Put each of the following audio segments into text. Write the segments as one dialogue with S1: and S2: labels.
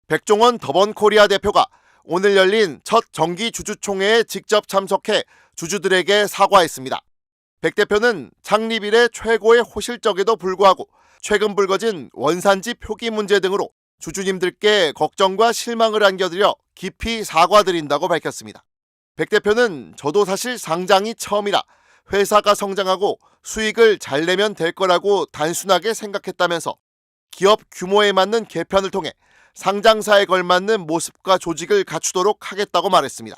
S1: 백종원 더번코리아 대표가 오늘 열린 첫 정기 주주총회에 직접 참석해 주주들에게 사과했습니다. 백 대표는 창립 이래 최고의 호실적에도 불구하고 최근 불거진 원산지 표기 문제 등으로 주주님들께 걱정과 실망을 안겨드려 깊이 사과드린다고 밝혔습니다. 백 대표는 저도 사실 상장이 처음이라 회사가 성장하고 수익을 잘 내면 될 거라고 단순하게 생각했다면서 기업 규모에 맞는 개편을 통해 상장사에 걸맞는 모습과 조직을 갖추도록 하겠다고 말했습니다.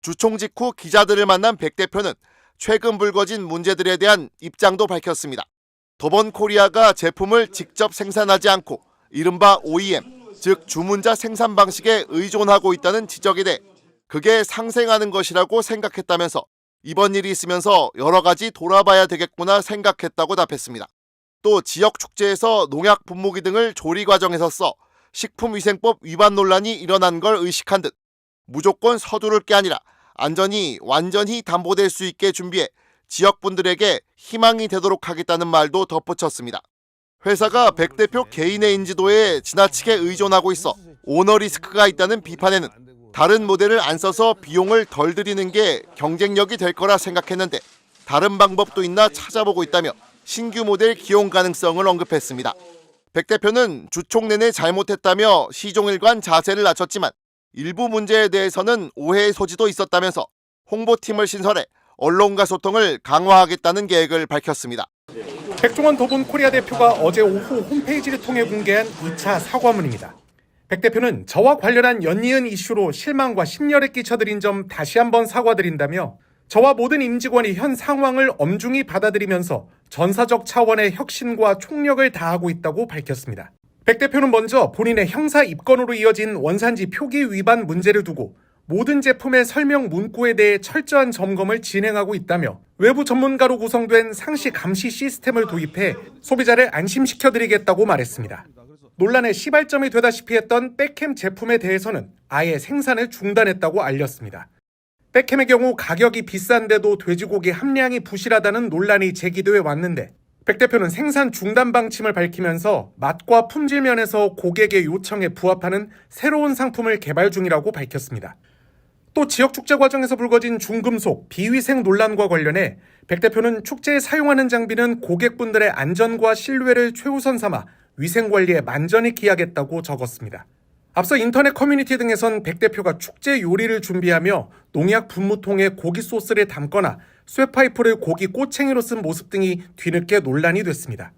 S1: 주총 직후 기자들을 만난 백 대표는 최근 불거진 문제들에 대한 입장도 밝혔습니다. 더번코리아가 제품을 직접 생산하지 않고 이른바 OEM, 즉 주문자 생산 방식에 의존하고 있다는 지적에 대해 그게 상생하는 것이라고 생각했다면서 이번 일이 있으면서 여러 가지 돌아봐야 되겠구나 생각했다고 답했습니다. 또 지역 축제에서 농약 분무기 등을 조리 과정에서 써 식품위생법 위반 논란이 일어난 걸 의식한 듯 무조건 서두를 게 아니라 안전이 완전히 담보될 수 있게 준비해 지역분들에게 희망이 되도록 하겠다는 말도 덧붙였습니다. 회사가 백 대표 개인의 인지도에 지나치게 의존하고 있어 오너 리스크가 있다는 비판에는 다른 모델을 안 써서 비용을 덜 들이는 게 경쟁력이 될 거라 생각했는데 다른 방법도 있나 찾아보고 있다며 신규 모델 기용 가능성을 언급했습니다. 백 대표는 주총 내내 잘못했다며 시종일관 자세를 낮췄지만 일부 문제에 대해서는 오해의 소지도 있었다면서 홍보팀을 신설해 언론과 소통을 강화하겠다는 계획을 밝혔습니다.
S2: 백종원 더본코리아 대표가 어제 오후 홈페이지를 통해 공개한 2차 사과문입니다. 백 대표는 저와 관련한 연이은 이슈로 실망과 심려를 끼쳐드린 점 다시 한번 사과드린다며 저와 모든 임직원이 현 상황을 엄중히 받아들이면서 전사적 차원의 혁신과 총력을 다하고 있다고 밝혔습니다. 백 대표는 먼저 본인의 형사 입건으로 이어진 원산지 표기 위반 문제를 두고 모든 제품의 설명 문구에 대해 철저한 점검을 진행하고 있다며 외부 전문가로 구성된 상시 감시 시스템을 도입해 소비자를 안심시켜드리겠다고 말했습니다. 논란의 시발점이 되다시피 했던 백햄 제품에 대해서는 아예 생산을 중단했다고 알렸습니다. 백햄의 경우 가격이 비싼데도 돼지고기 함량이 부실하다는 논란이 제기돼 왔는데 백 대표는 생산 중단 방침을 밝히면서 맛과 품질 면에서 고객의 요청에 부합하는 새로운 상품을 개발 중이라고 밝혔습니다. 또 지역 축제 과정에서 불거진 중금속, 비위생 논란과 관련해 백 대표는 축제에 사용하는 장비는 고객분들의 안전과 신뢰를 최우선 삼아 위생관리에 만전히 기하겠다고 적었습니다. 앞서 인터넷 커뮤니티 등에선 백 대표가 축제 요리를 준비하며 농약 분무통에 고기 소스를 담거나 쇠파이프를 고기 꼬챙이로 쓴 모습 등이 뒤늦게 논란이 됐습니다.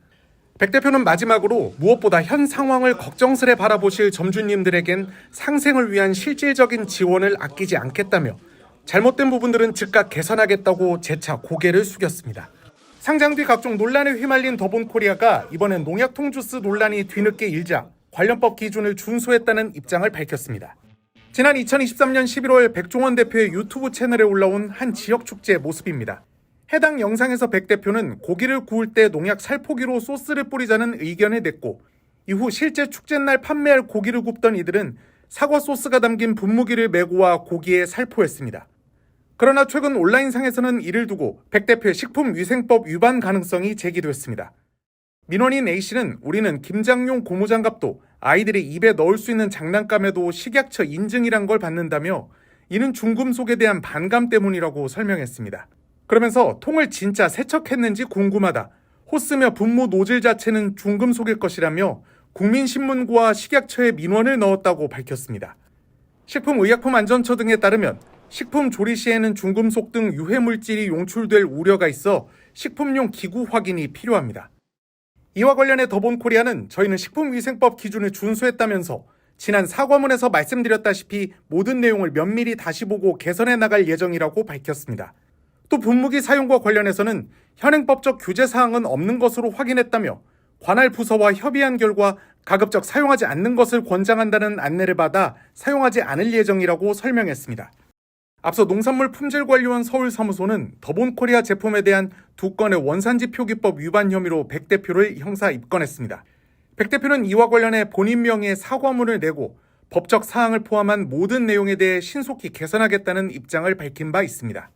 S2: 백 대표는 마지막으로 무엇보다 현 상황을 걱정스레 바라보실 점주님들에겐 상생을 위한 실질적인 지원을 아끼지 않겠다며 잘못된 부분들은 즉각 개선하겠다고 재차 고개를 숙였습니다. 상장 뒤 각종 논란에 휘말린 더본코리아가 이번엔 농약통 주스 논란이 뒤늦게 일자 관련법 기준을 준수했다는 입장을 밝혔습니다. 지난 2023년 11월 백종원 대표의 유튜브 채널에 올라온 한 지역 축제의 모습입니다. 해당 영상에서 백 대표는 고기를 구울 때 농약 살포기로 소스를 뿌리자는 의견을 냈고 이후 실제 축제날 판매할 고기를 굽던 이들은 사과 소스가 담긴 분무기를 메고 와 고기에 살포했습니다. 그러나 최근 온라인상에서는 이를 두고 백 대표의 식품위생법 위반 가능성이 제기됐습니다. 민원인 A씨는 우리는 김장용 고무장갑도 아이들이 입에 넣을 수 있는 장난감에도 식약처 인증이란 걸 받는다며 이는 중금속에 대한 반감 때문이라고 설명했습니다. 그러면서 통을 진짜 세척했는지 궁금하다. 호스며 분무 노즐 자체는 중금속일 것이라며 국민신문고와 식약처에 민원을 넣었다고 밝혔습니다. 식품의약품안전처 등에 따르면 식품 조리 시에는 중금속 등 유해물질이 용출될 우려가 있어 식품용 기구 확인이 필요합니다. 이와 관련해 더본코리아는 저희는 식품위생법 기준을 준수했다면서 지난 사과문에서 말씀드렸다시피 모든 내용을 면밀히 다시 보고 개선해 나갈 예정이라고 밝혔습니다. 또 분무기 사용과 관련해서는 현행법적 규제사항은 없는 것으로 확인했다며 관할 부서와 협의한 결과 가급적 사용하지 않는 것을 권장한다는 안내를 받아 사용하지 않을 예정이라고 설명했습니다. 앞서 농산물품질관리원 서울사무소는 더본코리아 제품에 대한 2건의 원산지 표기법 위반 혐의로 백 대표를 형사 입건했습니다. 백 대표는 이와 관련해 본인 명의의 사과문을 내고 법적 사항을 포함한 모든 내용에 대해 신속히 개선하겠다는 입장을 밝힌 바 있습니다.